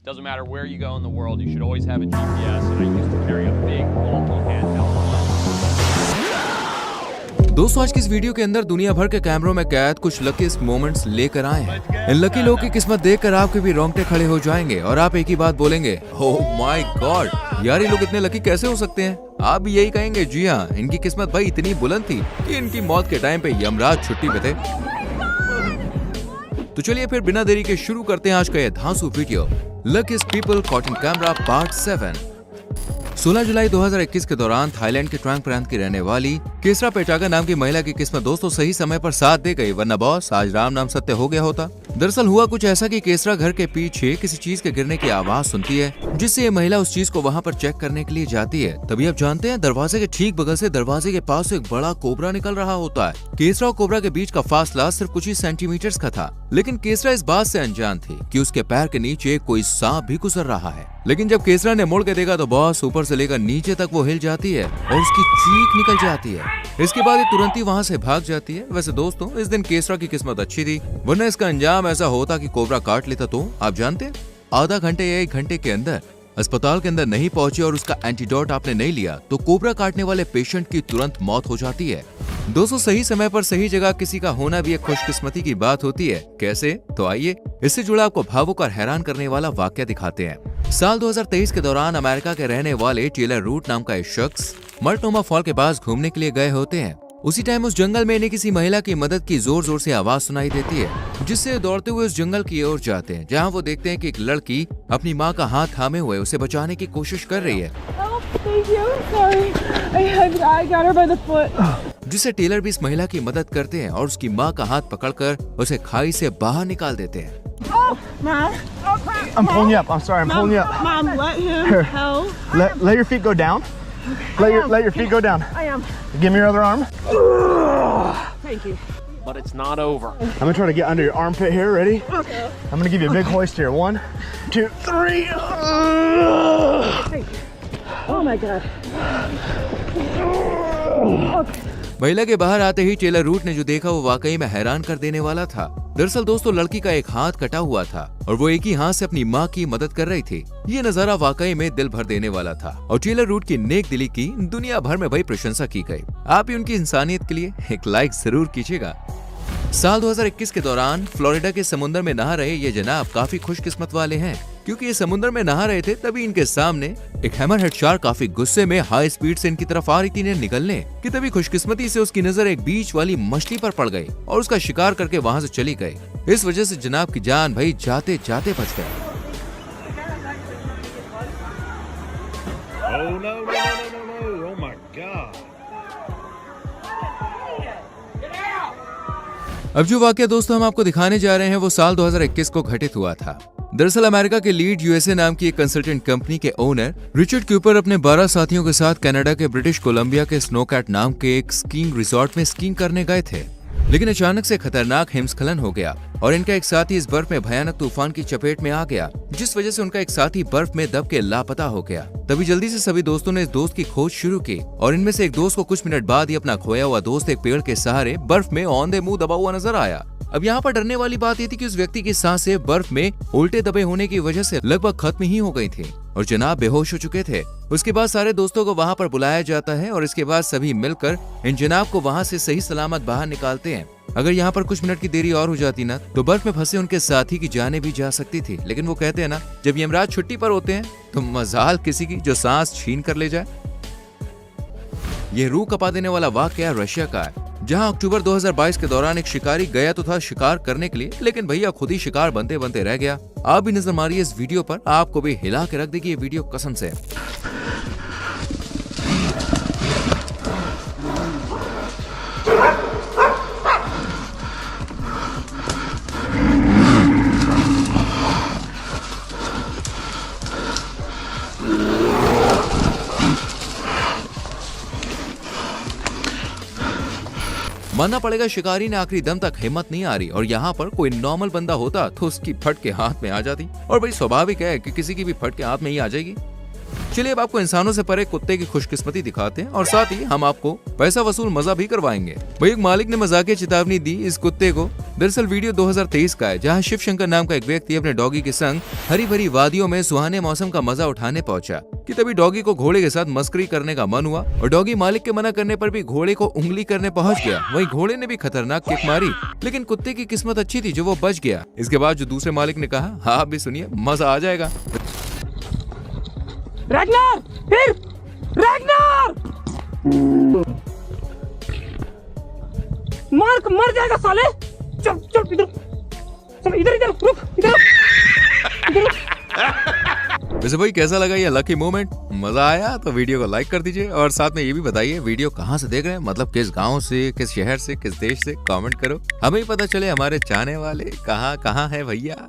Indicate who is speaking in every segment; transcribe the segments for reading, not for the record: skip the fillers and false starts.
Speaker 1: Doesn't matter where you go in the world, you should always have a GPS, and I used to carry a big bulky handheld.
Speaker 2: दोस्तों आज की इस video के अंदर दुनिया भर के कैमरों में कैद कुछ लकीस्ट मोमेंट्स लेकर आए हैं। इन लकी लोगों की किस्मत देखकर आपके भी रोंगटे खड़े हो जाएंगे और आप एक ही बात बोलेंगे, ओह माय गॉड, यार ये लोग इतने लकी कैसे हो सकते हैं। आप भी यही कहेंगे, जी हाँ, इनकी किस्मत भाई इतनी बुलंद थी कि इनकी मौत के टाइम पे यमराज छुट्टी पे थे। तो चलिए फिर बिना देरी के शुरू करते हैं आज का ये धांसू video, luckiest people caught in camera part 7। 16 जुलाई 2021 के दौरान थाईलैंड के ट्रांग प्रांत की रहने वाली केसरा पेटागा नाम की महिला की किस्मत दोस्तों सही समय पर साथ दे गई, वरना बॉस आज राम नाम सत्य हो गया होता। दरअसल हुआ कुछ ऐसा कि केसरा घर के पीछे किसी चीज के गिरने की आवाज सुनती है, जिससे ये महिला उस चीज को वहां पर चेक करने के लिए जाती है। तभी आप जानते हैं दरवाजे के ठीक बगल से दरवाजे के पास एक बड़ा कोबरा निकल रहा होता है। केसरा और कोबरा के बीच का फासला सिर्फ कुछ ही सेंटीमीटर्स का था, लेकिन केसरा इस बात से अनजान थी कि उसके पैर के नीचे कोई सांप भी गुजर रहा है। लेकिन जब केसरा ने मुड़ के देखा तो बॉस ऊपर से लेकर नीचे तक वो हिल जाती है और उसकी चीख निकल जाती है। इसके बाद ये तुरंत ही वहाँ से भाग जाती है। वैसे दोस्तों इस दिन केसरा की किस्मत अच्छी थी, वरना इसका अंजाम ऐसा होता कि कोबरा काट लेता। तो आप जानते हैं आधा घंटे या 1 घंटे के अंदर अस्पताल के अंदर नहीं पहुंचे और उसका एंटीडोट आपने नहीं लिया तो कोबरा काटने वाले पेशेंट की तुरंत मौत हो जाती है। दोस्तों सही समय पर सही जगह किसी का होना भी एक खुशकिस्मती की बात होती है। कैसे? तो आइए इससे जुड़ा आपको भावुक और हैरान करने वाला वाक्य दिखाते हैं। साल 2023 के दौरान अमेरिका के रहने वाले टेलर रूट नाम का एक शख्स मल्टनोमा फॉल के पास घूमने के लिए गए होते हैं। उसी टाइम उस जंगल में इन्हें किसी महिला की मदद की जोर जोर से आवाज सुनाई देती है, जिससे दौड़ते हुए उस जंगल की ओर जाते हैं, जहां वो देखते हैं कि एक लड़की अपनी मां का हाथ थामे हुए उसे बचाने की कोशिश कर रही है। जिससे टेलर भी इस महिला की मदद करते हैं और उसकी मां का हाथ पकड़कर उसे खाई से बाहर निकाल देते हैं।
Speaker 3: I'm pulling you up. I'm sorry. I'm pulling you up.
Speaker 4: Mom, let him
Speaker 3: Here.
Speaker 4: help.
Speaker 3: Let your feet go down. Let your feet go down.
Speaker 4: I am.
Speaker 3: Give me your other arm.
Speaker 4: Thank you.
Speaker 1: But it's not over.
Speaker 3: I'm gonna try to get under your armpit here. Ready?
Speaker 4: Okay.
Speaker 3: I'm gonna give you a big hoist here. 1, 2, 3.
Speaker 4: Thank you. Oh my God. Okay.
Speaker 2: महिला के बाहर आते ही Taylor root ने जो देखा वो वाकई में हैरान कर देने वाला था। दरअसल दोस्तों लड़की का एक हाथ कटा हुआ था और वो एक ही हाथ से अपनी मां की मदद कर रही थी। ये नजारा वाकई में दिल भर देने वाला था और टेलर रूट की नेक दिली की दुनिया भर में भाई प्रशंसा की गई। आप भी उनकी इंसानियत के लिए एक लाइक जरूर कीजिएगा। साल 2021 के दौरान फ्लोरिडा के समुद्र में नहा रहे ये जनाब काफी खुशकिस्मत वाले हैं, क्योंकि ये समुद्र में नहा रहे थे तभी इनके सामने एक हैमरहेड शार्क काफी गुस्से में हाई स्पीड से इनकी तरफ आ रही थी इन्हें निगलने कि तभी खुशकिस्मती से उसकी नजर एक बीच वाली मछली पर पड़ गई और उसका शिकार करके वहां से चली गई। इस वजह से जनाब की जान भाई जाते जाते बच गई।
Speaker 5: Oh no, no, no, no, no, no. Oh my God.
Speaker 2: अब जो वाकया दोस्तों हम आपको दिखाने जा रहे हैं वो साल 2021 को घटित हुआ था। दरअसल अमेरिका के लीड यूएसए नाम की एक कंसल्टेंट कंपनी के ओनर रिचर्ड क्यूपर अपने 12 साथियों के साथ कनाडा के ब्रिटिश कोलंबिया के स्नोकैट नाम के एक स्कीइंग रिसोर्ट में स्कीइंग करने गए थे। लेकिन अचानक से खतरनाक हिमस्खलन हो गया और इनका एक साथी इस बर्फ में भयानक तूफान की चपेट में आ गया, जिस वजह से उनका एक साथी बर्फ में दब के लापता हो गया। तभी जल्दी से सभी दोस्तों ने इस दोस्त की खोज शुरू की और इनमें से एक दोस्त को कुछ मिनट बाद ही अपना खोया हुआ दोस्त एक पेड़ के सहारे बर्फ में औंधे मुंह दबा हुआ नजर आया। अब यहाँ पर डरने वाली बात ये थी कि उस व्यक्ति की सांसें बर्फ में उल्टे दबे होने की वजह से लगभग खत्म ही हो गई थी और जनाब बेहोश हो चुके थे। उसके बाद सारे दोस्तों को वहाँ पर बुलाया जाता है और इसके बाद सभी मिलकर इन जनाब को वहाँ से सही सलामत बाहर निकालते हैं। अगर यहाँ पर कुछ मिनट की देरी और हो जाती ना तो बर्फ में फंसे उनके साथी की जाने भी जा सकती थी। लेकिन वो कहते हैं ना, जब यमराज छुट्टी पर होते हैं तो मजाल किसी की जो सांस छीन कर ले जाए। ये रूह कपा देने वाला वाकया रशिया का है, जहां अक्टूबर 2022 के दौरान एक शिकारी गया तो था शिकार करने के लिए, लेकिन भैया खुद ही शिकार बनते बनते रह गया। आप भी नजर मारिए इस वीडियो पर, आपको भी हिला के रख देगी ये वीडियो कसम से। मानना पड़ेगा शिकारी ने आखिरी दम तक हिम्मत नहीं आ रही और यहाँ पर कोई नॉर्मल बंदा होता तो उसकी फट के हाथ में आ जाती और भाई स्वाभाविक है कि किसी की भी फट के हाथ में ही आ जाएगी। चलिए अब आपको इंसानों से परे कुत्ते की खुशकिस्मती दिखाते हैं और साथ ही हम आपको पैसा वसूल मजा भी करवाएंगे। भाई एक मालिक ने मजाकिया चेतावनी दी इस कुत्ते को दरअसल वीडियो 2023 का है, जहां शिव शंकर नाम का एक व्यक्ति अपने डॉगी के संग हरी भरी वादियों में सुहाने मौसम का मजा उठाने पहुंचा कि तभी डॉगी को घोड़े के साथ मस्करी करने का मन हुआ और डॉगी मालिक के मना करने पर भी घोड़े को उंगली करने पहुंच गया। वहीं घोड़े ने भी खतरनाक किक मारी, लेकिन कुत्ते की किस्मत अच्छी थी जो वो बच गया। इसके बाद जो दूसरे मालिक ने कहा, हाँ आप भी सुनिए, मजा आ जाएगा।
Speaker 4: रैग्नार, फिर रैग्नार! मर जाएगा साले। चल चल इधर, चल इधर इधर रुक, इधर।
Speaker 2: वैसे भाई कैसा लगा ये लकी मोमेंट? मजा आया तो वीडियो को लाइक कर दीजिए और साथ में ये भी बताइए वीडियो कहाँ से देख रहे हैं, मतलब किस गांव से, किस शहर से, किस देश से। कमेंट करो, हमें पता चले हमारे चाहने वाले कहाँ है भैया।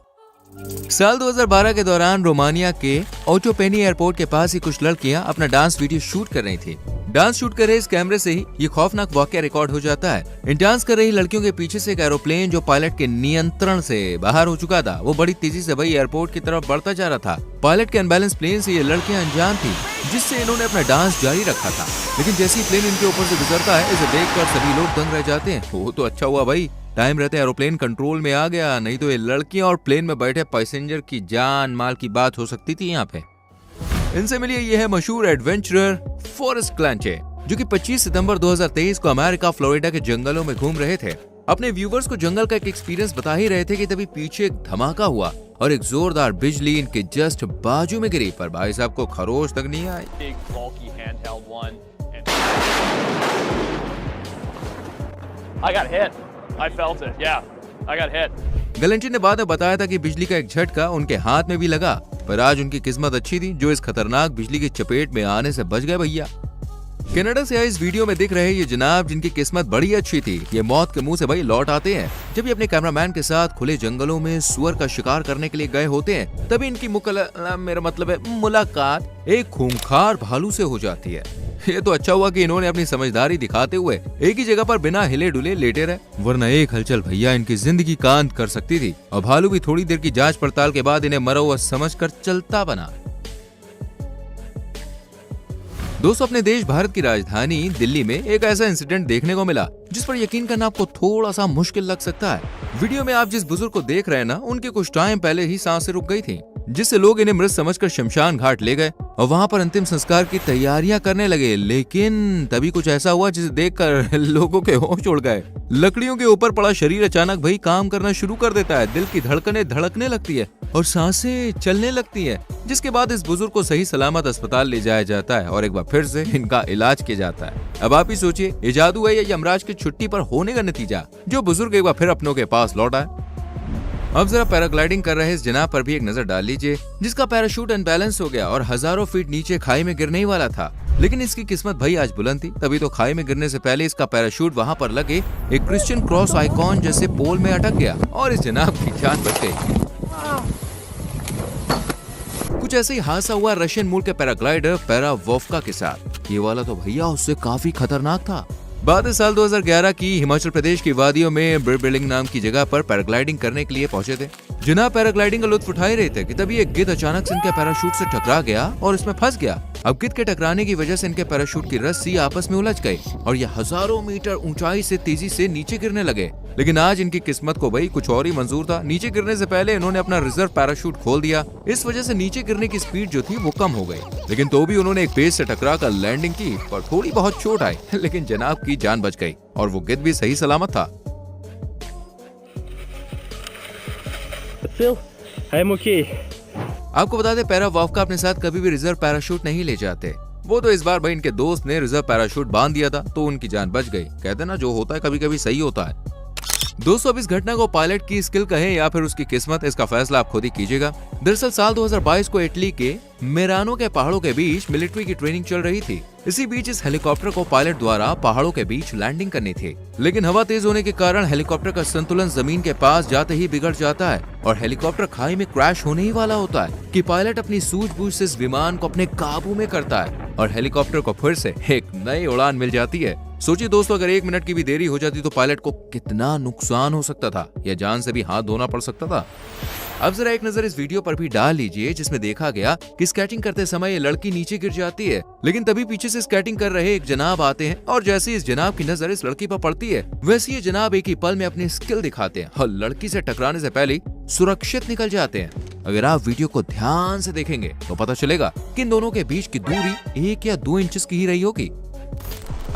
Speaker 2: साल 2012 के दौरान रोमानिया के ओटोपेनी एयरपोर्ट के पास ही कुछ लड़कियां अपना डांस वीडियो शूट कर रही थी। डांस शूट कर रहे इस कैमरे से ही ये खौफनाक वाकया रिकॉर्ड हो जाता है। इन डांस कर रही लड़कियों के पीछे से एक एरोप्लेन जो पायलट के नियंत्रण से बाहर हो चुका था, वो बड़ी तेजी से भाई एयरपोर्ट की तरफ बढ़ता जा रहा था। पायलट के अनबैलेंस प्लेन से ये लड़कियां अनजान थी, जिससे इन्होंने अपना डांस जारी रखा था। लेकिन जैसे ही प्लेन इनके ऊपर से गुजरता है, इसे देखकर सभी लोग दंग रह जाते हैं। वो तो अच्छा हुआ भाई टाइम रहते एरोप्लेन कंट्रोल में आ गया, नहीं तो ये लड़कियां और प्लेन में बैठे पैसेंजर की जान माल की बात हो सकती थी यहाँ पे। इनसे मिलिए ये है मशहूर एडवेंचरर फॉरेस्ट क्लांचे, जो कि 25 सितंबर 2023 को अमेरिका फ्लोरिडा के जंगलों में घूम रहे थे। अपने व्यूवर्स को जंगल का एक एक्सपीरियंस बता ही रहे थे कि तभी पीछे एक धमाका हुआ और एक जोरदार बिजली इनके जस्ट बाजू में गिरी, पर भाई साहब को खरोच तक नहीं आई।
Speaker 1: Big bulky handheld one. And I got hit. I felt it. Yeah, I got hit.
Speaker 2: गलेंटी ने बाद में बताया था कि बिजली का एक झटका उनके हाथ में भी लगा, पर आज उनकी किस्मत अच्छी थी जो इस खतरनाक बिजली की चपेट में आने से बच गए भैया। कनाडा से आए इस वीडियो में दिख रहे ये जनाब, जिनकी किस्मत बड़ी अच्छी थी, ये मौत के मुंह से भाई लौट आते हैं जब ये अपने कैमरामैन के साथ खुले जंगलों में सुअर का शिकार करने के लिए गए होते हैं। तभी इनकी मेरा मतलब है मुलाकात एक खूंखार भालू से हो जाती है। ये तो अच्छा हुआ कि इन्होंने अपनी समझदारी दिखाते हुए एक ही जगह पर बिना हिले डुले लेटे रहे, वरना एक हलचल भैया इनकी जिंदगी कांत कर सकती थी। और भालू भी थोड़ी देर की जांच पड़ताल के बाद इन्हें मरा हुआ समझकर चलता बना। दोस्तों, अपने देश भारत की राजधानी दिल्ली में एक ऐसा इंसिडेंट देखने को मिला जिस पर यकीन करना आपको थोड़ा सा मुश्किल लग सकता है। वीडियो में आप जिस बुजुर्ग को देख रहे हैं ना, उनके कुछ टाइम पहले ही सांसें रुक गई थी, जिससे लोग इन्हें मृत समझकर शमशान घाट ले गए और वहां पर अंतिम संस्कार की तैयारियां करने लगे। लेकिन तभी कुछ ऐसा हुआ जिसे देखकर लोगों के होश उड़ गए। लकड़ियों के ऊपर पड़ा शरीर अचानक भाई काम करना शुरू कर देता है, दिल की धड़कनें धड़कने लगती है और सांसें चलने लगती है, जिसके बाद इस बुजुर्ग को सही सलामत अस्पताल ले जाया जाता है और एक बार फिर से इनका इलाज किया जाता है। अब आप ही सोचिए, ये जादू है या यमराज की छुट्टी पर होने का नतीजा, जो बुजुर्ग एक बार फिर अपनों के पास लौटा है। अब जरा पैराग्लाइडिंग कर रहे इस जनाब पर भी एक नजर डाल लीजिए, जिसका पैराशूट अनबैलेंस हो गया और हजारों फीट नीचे खाई में गिरने ही वाला था। लेकिन इसकी किस्मत भाई आज बुलंद थी, तभी तो खाई में गिरने से पहले इसका पैराशूट वहां पर लगे एक क्रिश्चियन क्रॉस आइकॉन जैसे पोल में अटक गया और इस जनाब की जान बच गई। कुछ ऐसे ही हादसा हुआ रशियन मूल के पैराग्लाइडर पैरावोव्का के साथ। ये वाला तो भैया उससे काफी खतरनाक था। बाद साल 2011 की हिमाचल प्रदेश की वादियों में ब्रिबिलिंग नाम की जगह पर पैराग्लाइडिंग करने के लिए पहुंचे थे। जनाब पैराग्लाइडिंग का लुत्फ उठा ही रहे थे कि तभी एक गिद्ध अचानक से इनके पैराशूट से टकरा गया और इसमें फंस गया। अब गिद्ध के टकराने की वजह से इनके पैराशूट की रस्सी आपस में उलझ गई और ये हजारों मीटर ऊंचाई से तेजी से नीचे गिरने लगे। लेकिन आज इनकी किस्मत को भाई कुछ और ही मंजूर था। नीचे गिरने से पहले इन्होंने अपना रिजर्व पैराशूट खोल दिया। इस वजह से नीचे गिरने की स्पीड जो थी वो कम हो गई, लेकिन तो भी उन्होंने एक पेड़ से टकरा कर लैंडिंग की, पर थोड़ी बहुत चोट आई, लेकिन जनाब की जान बच गई और वो गिद्ध भी सही सलामत था।
Speaker 3: Phil, I'm okay.
Speaker 2: आपको बता दें, पैरावोव्का अपने साथ कभी भी रिजर्व पैराशूट नहीं ले जाते। वो तो इस बार भाई इनके दोस्त ने रिजर्व पैराशूट बांध दिया था तो उनकी जान बच गई। कहते ना, जो होता है कभी कभी सही होता है। दोस्तों, अब इस घटना को पायलट की स्किल कहें या फिर उसकी किस्मत, इसका फैसला आप खुद ही कीजिएगा। दरअसल साल 2022 को इटली के मेरानो के पहाड़ों के बीच मिलिट्री की ट्रेनिंग चल रही थी। इसी बीच इस हेलीकॉप्टर को पायलट द्वारा पहाड़ों के बीच लैंडिंग करनी थी, लेकिन हवा तेज होने के कारण हेलीकॉप्टर का संतुलन जमीन के पास जाते ही बिगड़ जाता है और हेलीकॉप्टर खाई में क्रैश होने ही वाला होता है कि पायलट अपनी सूझबूझ से इस विमान को अपने काबू में करता है और हेलीकॉप्टर को फिर से एक नई उड़ान मिल जाती है। सोचिए दोस्तों, अगर 1 मिनट की भी देरी हो जाती तो पायलट को कितना नुकसान हो सकता था, या जान से भी हाथ धोना पड़ सकता था। अब जरा एक नजर इस वीडियो पर भी डाल लीजिए, जिसमें देखा गया कि स्केटिंग करते समय ये लड़की नीचे गिर जाती है, लेकिन तभी पीछे से स्केटिंग कर रहे एक जनाब आते हैं और जैसे इस जनाब की नजर इस लड़की पर पड़ती है, वैसे ये जनाब एक ही पल में अपनी स्किल दिखाते हैं और लड़की से टकराने से पहले सुरक्षित निकल जाते हैं। अगर आप वीडियो को ध्यान से देखेंगे तो पता चलेगा कि इन दोनों के बीच की दूरी 1 या 2 इंच की ही रही होगी।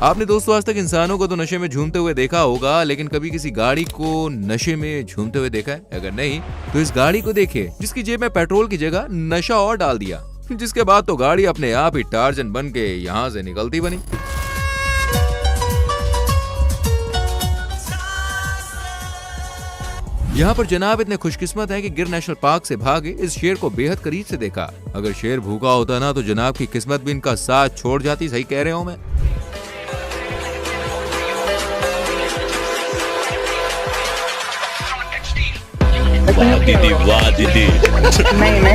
Speaker 2: आपने दोस्तों आज तक इंसानों को तो नशे में झूमते हुए देखा होगा, लेकिन कभी किसी गाड़ी को नशे में झूमते हुए देखा है? अगर नहीं तो इस गाड़ी को देखिए, जिसकी जेब में पेट्रोल की जगह नशा और डाल दिया, जिसके बाद तो गाड़ी अपने आप ही टार्जन बन के यहाँ से निकलती बनी। यहाँ पर जनाब इतने खुशकिस्मत है कि गिर नेशनल पार्क से भागे इस शेर को बेहद करीब से देखा। अगर शेर भूखा होता ना तो जनाब की किस्मत भी इनका साथ छोड़ जाती। सही कह रहे हो मैं?
Speaker 5: वाह दीदी, वाह दीदी,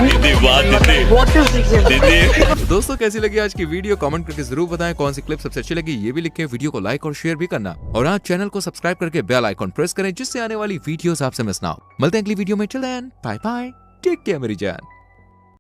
Speaker 5: दीदी, वाह दीदी, दीदी।
Speaker 2: तो दोस्तों कैसी लगी आज की वीडियो? कमेंट करके जरूर बताएं कौन सी क्लिप सबसे अच्छी लगी, ये भी लिखें। वीडियो को लाइक और शेयर भी करना, और आज चैनल को सब्सक्राइब करके बेल आइकॉन प्रेस करें, जिससे आने वाली वीडियोस आपसे मिस ना हो। मिलते हैं अगली वीडियो में। Till then bye bye, take care मेरी जान।